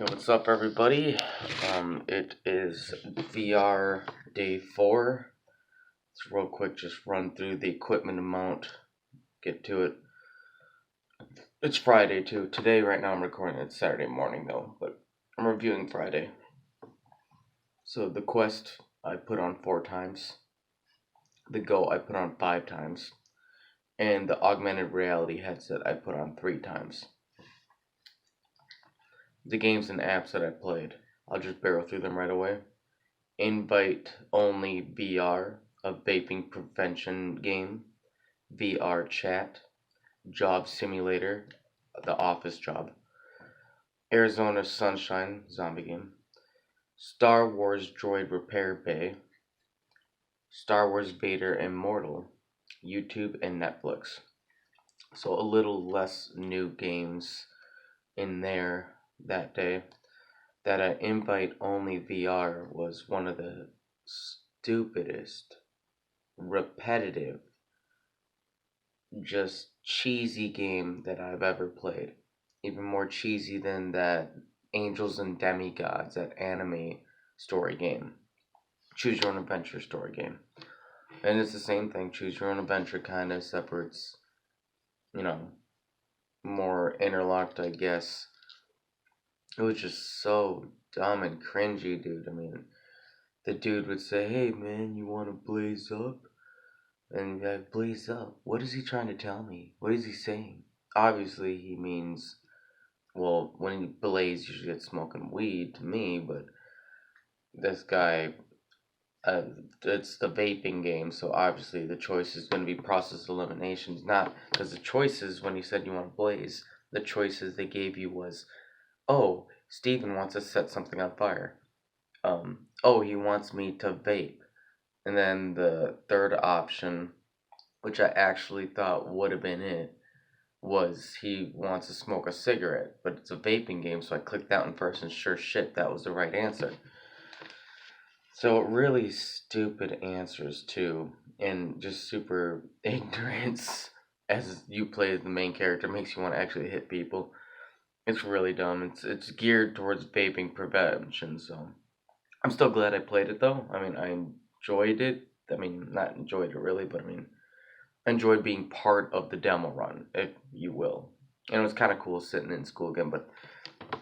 Yo, what's up, everybody? It is VR day 4. Let's real quick just run through the equipment amount, get to it. It's Friday, too. Today, right now, I'm recording it Saturday morning, though, but I'm reviewing Friday. So, the Quest, I put on 4 times. The Go, I put on 5 times. And the augmented reality headset, I put on 3 times. The games and apps that I played, I'll just barrel through them right away. Invite Only VR, a vaping prevention game. VR Chat, Job Simulator, The Office Job. Arizona Sunshine, zombie game. Star Wars Droid Repair Bay. Star Wars Vader Immortal, YouTube and Netflix. So a little less new games in there that day. That Invite Only VR was one of the stupidest, repetitive, just cheesy game that I've ever played. Even more cheesy than that Angels and Demigods, that anime story game. Choose Your Own Adventure story game. And it's the same thing, Choose Your Own Adventure kind of, except for it's, more interlocked, I guess. It was just so dumb and cringy, dude. I mean, the dude would say, "Hey, man, you want to blaze up?" And blaze up. What is he trying to tell me? What is he saying? Obviously, he means, well, when you blaze, you should get smoking weed to me, but this guy, it's the vaping game, so obviously the choice is going to be process eliminations, not because the choices, when you said you want to blaze, the choices they gave you was, oh, Steven wants to set something on fire. Oh, he wants me to vape. And then the third option, which I actually thought would have been it, was he wants to smoke a cigarette. But it's a vaping game, so I clicked that one first, and sure shit, that was the right answer. So really stupid answers, too. And just super ignorance as you play the main character makes you want to actually hit people. It's really dumb. It's geared towards vaping prevention, so I'm still glad I played it, though. I mean, I enjoyed it. I mean, not enjoyed it really, but I mean, I enjoyed being part of the demo run, if you will. And it was kind of cool sitting in school again, but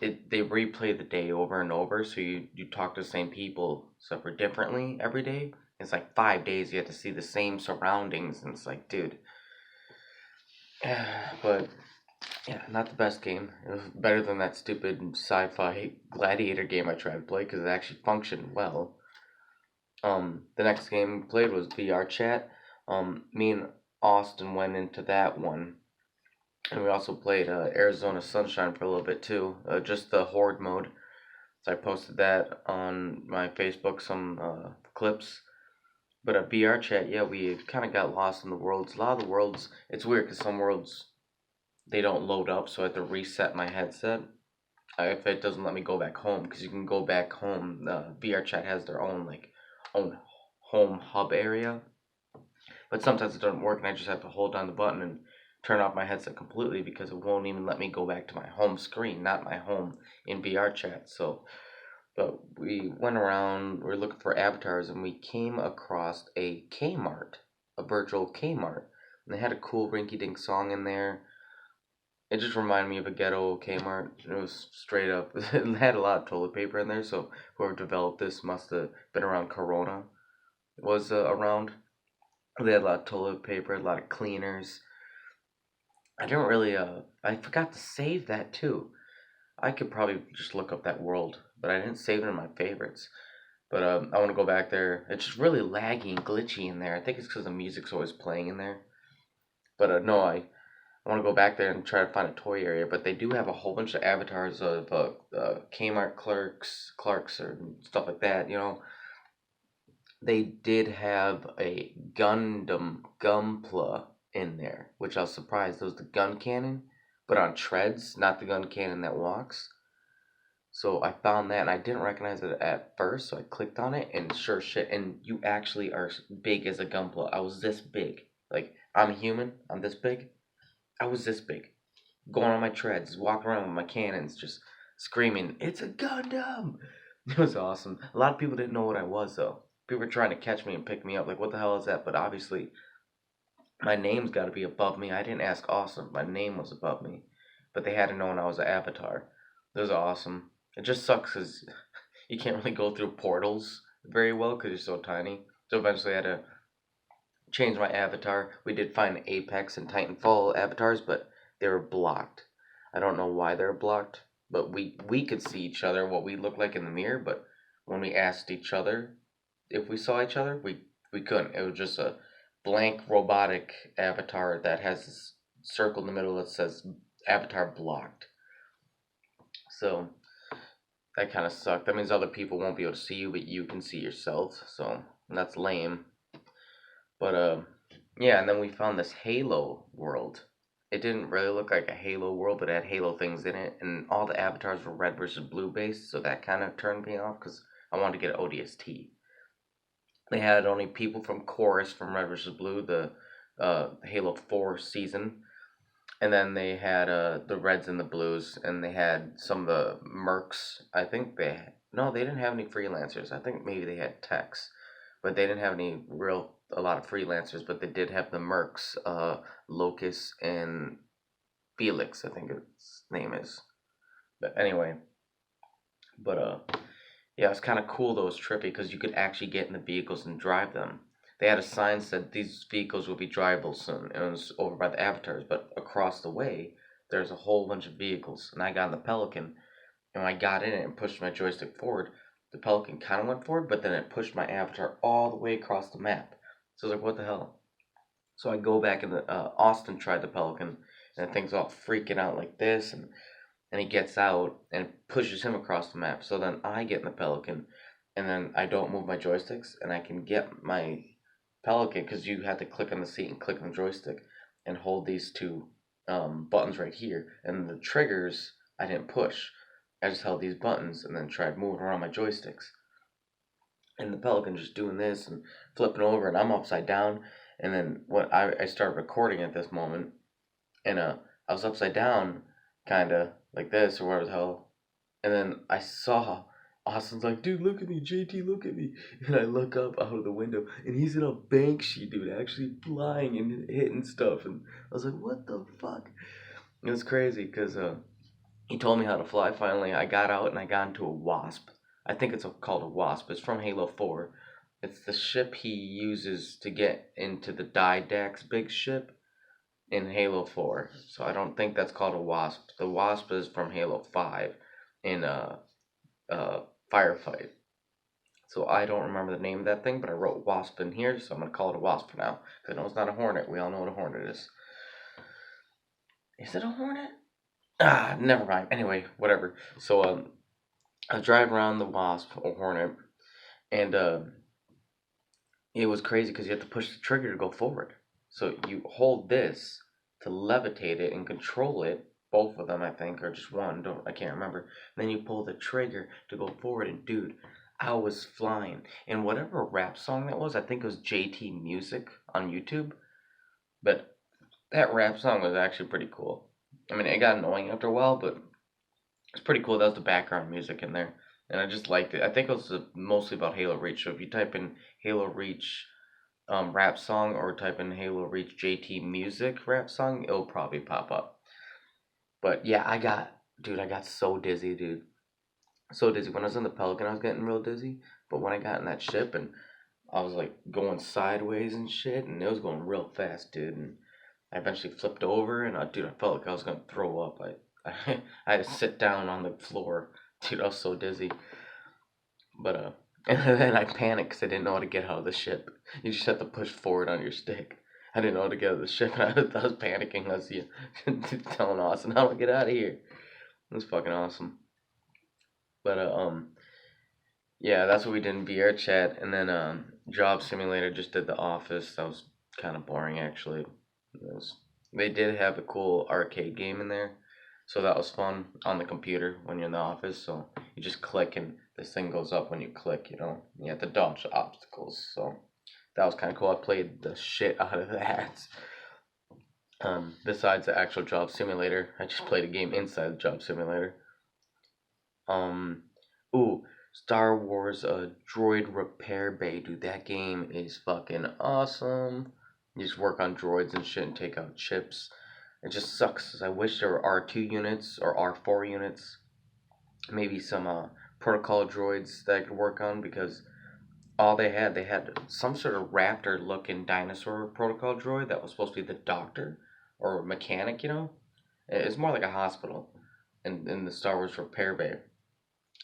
they replay the day over and over, so you talk to the same people, except for differently every day. It's like 5 days you have to see the same surroundings, and it's like, dude. But yeah, not the best game. It was better than that stupid sci-fi gladiator game I tried to play because it actually functioned well. The next game we played was VR Chat. Me and Austin went into that one, and we also played Arizona Sunshine for a little bit too. Just the horde mode. So I posted that on my Facebook, some clips. But a VR Chat, yeah, we kind of got lost in the worlds. A lot of the worlds, it's weird because some worlds they don't load up, so I have to reset my headset if it doesn't let me go back home, because you can go back home. VR Chat has their own home hub area, but sometimes it doesn't work, and I just have to hold down the button and turn off my headset completely because it won't even let me go back to my home screen, not my home in VR Chat. So, but we went around, we were looking for avatars, and we came across a Kmart, a virtual Kmart, and they had a cool rinky-dink song in there. It just reminded me of a ghetto Kmart. It was straight up. It had a lot of toilet paper in there, so whoever developed this must have been around Corona. Was around. They had a lot of toilet paper, a lot of cleaners. I didn't really. I forgot to save that too. I could probably just look up that world, but I didn't save it in my favorites. But I want to go back there. It's just really laggy and glitchy in there. I think it's because the music's always playing in there. But no, I want to go back there and try to find a toy area, but they do have a whole bunch of avatars of Kmart clerks, or stuff like that. They did have a Gundam Gunpla in there, which I was surprised. It was the gun cannon, but on treads, not the gun cannon that walks. So I found that, and I didn't recognize it at first, so I clicked on it, and sure shit, and you actually are big as a Gunpla. I was this big. Like, I'm a human, I'm this big. I was this big, going on my treads, walking around with my cannons, just screaming, "It's a Gundam!" It was awesome. A lot of people didn't know what I was though. People were trying to catch me and pick me up, like, what the hell is that? But obviously, my name's got to be above me. I didn't ask Awesome. My name was above me, but they had to know I was an Avatar. It was awesome. It just sucks because you can't really go through portals very well because you're so tiny. So eventually, I had to change my avatar. We did find Apex and Titanfall avatars, but they were blocked. I don't know why they're blocked, but we could see each other what we look like in the mirror. But when we asked each other if we saw each other, we couldn't. It was just a blank robotic avatar that has this circle in the middle that says avatar blocked. So that kind of sucked. That means other people won't be able to see you, but you can see yourself. So that's lame. But yeah, and then we found this Halo world. It didn't really look like a Halo world, but it had Halo things in it, and all the avatars were red versus blue based, so that kind of turned me off because I wanted to get ODST. They had only people from Chorus from Red versus Blue, the Halo 4 season, and then they had the Reds and the Blues, and they had some of the Mercs. I think no, they didn't have any freelancers. I think maybe they had techs, but they didn't have a lot of freelancers. But they did have the Mercs, Locust and Felix, I think its name is. But anyway, but yeah, it's kind of cool though. It's trippy because you could actually get in the vehicles and drive them. They had a sign said these vehicles will be drivable soon, and it was over by the avatars. But across the way, there's a whole bunch of vehicles, and I got in the Pelican, and when I got in it and pushed my joystick forward, the Pelican kind of went forward, but then it pushed my avatar all the way across the map. So I was like, what the hell? So I go back and Austin tried the Pelican, and the thing's all freaking out like this, and he gets out and pushes him across the map. So then I get in the Pelican, and then I don't move my joysticks, and I can get my Pelican because you have to click on the seat and click on the joystick and hold these two buttons right here. And the triggers I didn't push. I just held these buttons and then tried moving around my joysticks. And the Pelican just doing this and flipping over, and I'm upside down. And then what I started recording at this moment, and I was upside down, kinda like this or whatever the hell. And then I saw Austin's like, dude, look at me, JT, look at me. And I look up out of the window, and he's in a Banksy, dude, actually flying and hitting stuff. And I was like, what the fuck? It was crazy because he told me how to fly. Finally, I got out and I got into a Wasp. I think it's called a Wasp. It's from Halo 4. It's the ship he uses to get into the Didax big ship in Halo 4. So I don't think that's called a Wasp. The Wasp is from Halo 5 in Firefight. So I don't remember the name of that thing, but I wrote Wasp in here, so I'm going to call it a Wasp for now. Because I know it's not a Hornet. We all know what a Hornet is. Is it a Hornet? Ah, never mind. Anyway, whatever. So I drive around the Wasp or Hornet, and it was crazy because you have to push the trigger to go forward. So you hold this to levitate it and control it. Both of them, I think, or just one. I can't remember. And then you pull the trigger to go forward, and dude, I was flying. And whatever rap song that was, I think it was JT Music on YouTube. But that rap song was actually pretty cool. I mean, it got annoying after a while, but it's pretty cool. That was the background music in there, and I just liked it. I think it was mostly about Halo Reach. So if you type in Halo Reach rap song or type in Halo Reach JT Music rap song, it'll probably pop up. But yeah, I got so dizzy, dude. So dizzy. When I was in the Pelican, I was getting real dizzy. But when I got in that ship and I was like going sideways and shit, and it was going real fast, dude. And I eventually flipped over, and dude, I felt like I was gonna throw up. I had to sit down on the floor, dude. I was so dizzy. But and then I panicked because I didn't know how to get out of the ship. You just have to push forward on your stick. I didn't know how to get out of the ship, and I was panicking. I was telling Austin, "How do I get out of here?" It was fucking awesome. But yeah, that's what we did in VR chat, and then Job Simulator just did The Office. That was kind of boring actually. They did have a cool arcade game in there, so that was fun on the computer when you're in the office. So you just click and this thing goes up when you click. You have to dodge obstacles. So that was kind of cool. I played the shit out of that. Besides the actual Job Simulator, I just played a game inside the Job Simulator. Ooh, Star Wars Droid Repair Bay, dude. That game is fucking awesome. You just work on droids and shit and take out chips. It just sucks. 'Cause I wish there were R2 units or R4 units, maybe some protocol droids that I could work on because all they had some sort of raptor looking dinosaur protocol droid that was supposed to be the doctor or mechanic, you know? It's more like a hospital in the Star Wars Repair Bay.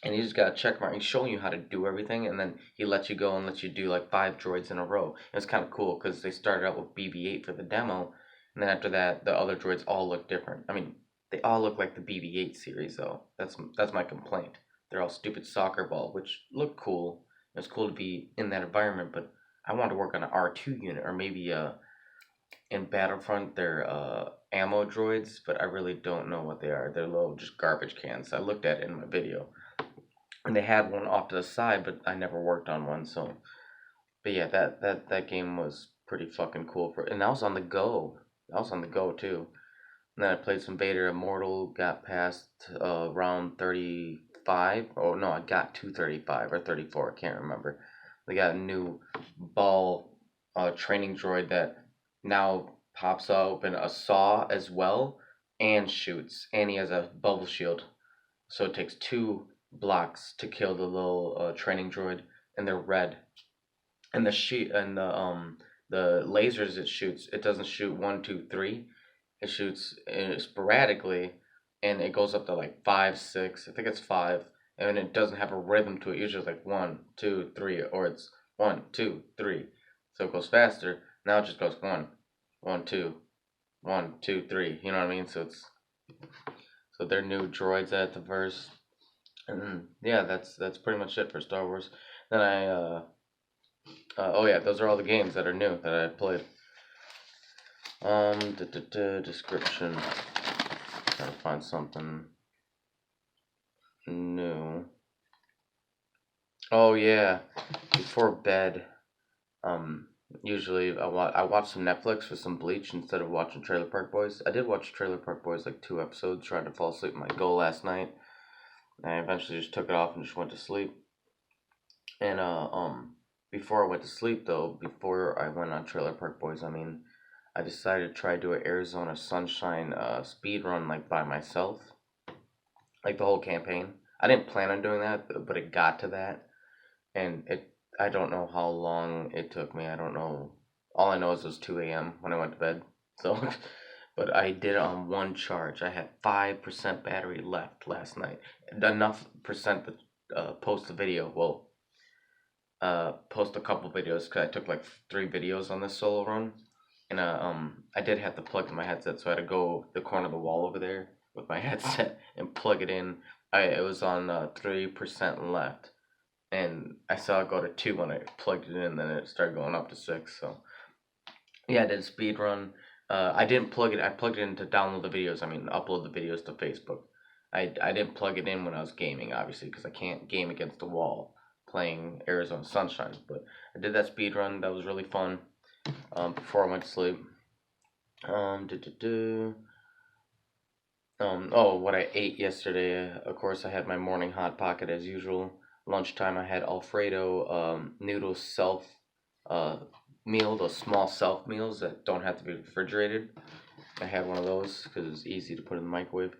And you just got a check mark. He's showing you how to do everything, and then he lets you go and lets you do like 5 droids in a row. And it's kind of cool because they started out with BB-8 for the demo, and then after that, the other droids all look different. I mean, they all look like the BB-8 series, though. That's my complaint. They're all stupid soccer ball, which look cool. It's cool to be in that environment, but I want to work on an R2 unit or maybe in Battlefront they're ammo droids, but I really don't know what they are. They're little just garbage cans. I looked at it in my video. And they had one off to the side, but I never worked on one. So, but yeah, that game was pretty fucking cool. And that was on the go. That was on the go too. And then I played some Vader Immortal. Got past round 35. Oh no, I got to 35 or 34. I can't remember. They got a new ball training droid that now pops open a saw as well and shoots. And he has a bubble shield, so it takes 2 blocks to kill the little training droid, and they're red. And the lasers it shoots, it doesn't shoot 1, 2, 3. It shoots sporadically, and it goes up to like 5, 6. I think it's 5, and it doesn't have a rhythm to it. Usually it's like 1, 2, 3, or it's 1, 2, 3. So it goes faster. Now it just goes 1, 1, 2, 1, 2, 3. You know what I mean? So they're new droids at the verse. And yeah, that's pretty much it for Star Wars. Then oh yeah, those are all the games that are new that I played. Description. Trying to find something new. Oh yeah, before bed. Usually I watch some Netflix with some Bleach instead of watching Trailer Park Boys. I did watch Trailer Park Boys like 2 episodes, tried to fall asleep my goal last night. I eventually just took it off and just went to sleep. And before I went to sleep though, before I went on Trailer Park Boys, I decided to try to do an Arizona Sunshine speed run like by myself, like the whole campaign. I didn't plan on doing that, but it got to that, and I don't know how long it took me. I don't know. All I know is it was 2 a.m. when I went to bed. So, but I did it on one charge. I had 5% battery left last night. Enough percent to post a video. Well, post a couple videos because I took like 3 videos on this solo run, and I did have to plug in my headset, so I had to go the corner of the wall over there with my headset and plug it in. It was on 3% left, and I saw it go to 2 when I plugged it in. Then it started going up to 6. So yeah, I did a speed run. I didn't plug it. I plugged it in to download the videos. Upload the videos to Facebook. I didn't plug it in when I was gaming, obviously, because I can't game against the wall playing Arizona Sunshine. But I did that speed run. That was really fun. Before I went to sleep. What I ate yesterday. Of course, I had my morning hot pocket as usual. Lunchtime, I had Alfredo noodle self meal, those small self meals that don't have to be refrigerated. I had one of those because it's easy to put in the microwave.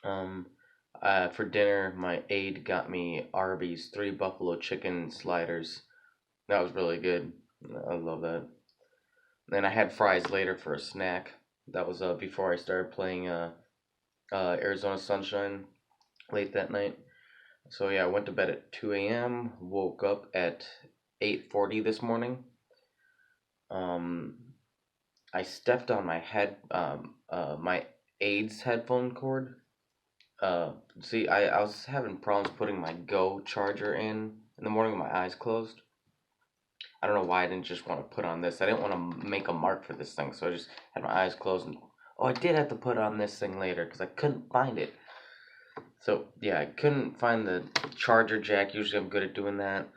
For dinner, my aide got me Arby's 3 buffalo chicken sliders. That was really good. I love that. Then I had fries later for a snack. That was before I started playing Arizona Sunshine late that night. So yeah, I went to bed at 2 a.m. Woke up at 8:40 this morning. I stepped on my aide's headphone cord. I was having problems putting my Go charger in the morning with my eyes closed. I don't know why I didn't just want to put on this. I didn't want to make a mark for this thing, so I just had my eyes closed. And I did have to put on this thing later because I couldn't find it. So yeah, I couldn't find the charger jack. Usually I'm good at doing that.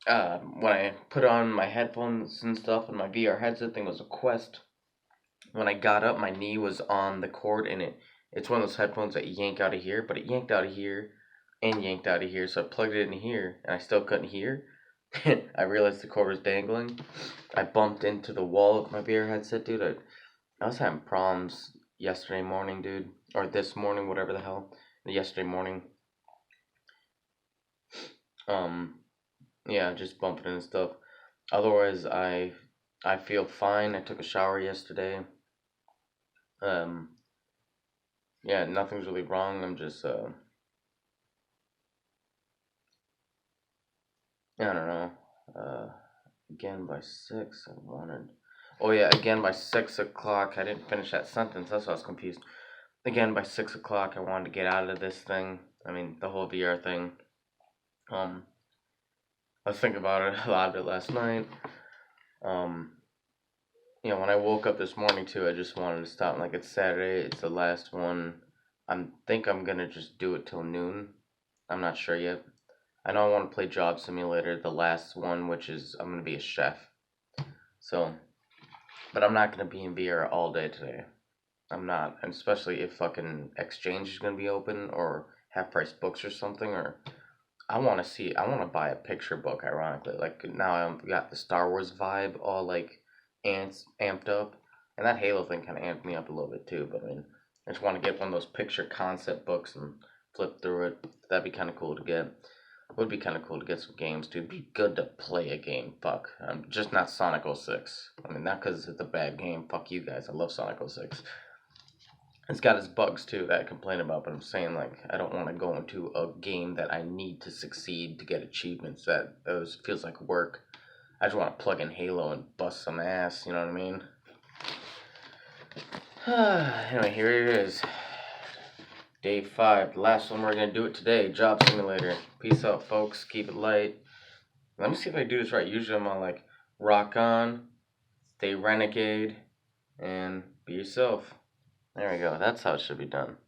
When I put on my headphones and stuff and my VR headset thing was a Quest. When I got up, my knee was on the cord and It's one of those headphones that you yank out of here, but it yanked out of here and yanked out of here, so I plugged it in here and I still couldn't hear. I realized the cord was dangling. I bumped into the wall of my VR headset, dude. I was having problems yesterday morning, dude, or this morning, whatever the hell. Yesterday morning. Yeah, just bumping and stuff. Otherwise, I feel fine. I took a shower yesterday. Um, yeah, nothing's really wrong. I'm just I don't know. Again by 6, I wanted. Oh yeah, again by 6 o'clock. I didn't finish that sentence. That's why I was confused. Again by 6 o'clock, I wanted to get out of this thing. I mean, the whole VR thing. Um, I was thinking about it a lot of it last night. Um, when I woke up this morning too, I just wanted to stop. Like it's Saturday, it's the last one. I'm gonna just do it till noon. I'm not sure yet. I know I want to play Job Simulator, the last one, which is I'm gonna be a chef. So, but I'm not gonna be in VR all day today. I'm not, and especially if fucking Exchange is gonna be open or half price books or something. Or I want to see. I want to buy a picture book. Ironically, like now I've got the Star Wars vibe all like amped up, and that Halo thing kind of amped me up a little bit too. But I mean, I just want to get one of those picture concept books and flip through it. That'd be kind of cool to get. Would be kind of cool to get some games, dude. It'd be good to play a game. Fuck. Just not Sonic 06. I mean, not because it's a bad game. Fuck you guys. I love Sonic 06. It's got its bugs too that I complain about, but I'm saying like I don't want to go into a game that I need to succeed to get achievements. That those feels like work. I just want to plug in Halo and bust some ass. You know what I mean? Anyway, here it is. Day 5, the last one we're gonna do it today. Job Simulator. Peace out, folks. Keep it light. Let me see if I do this right. Usually I'm on like rock on, stay renegade, and be yourself. There we go. That's how it should be done.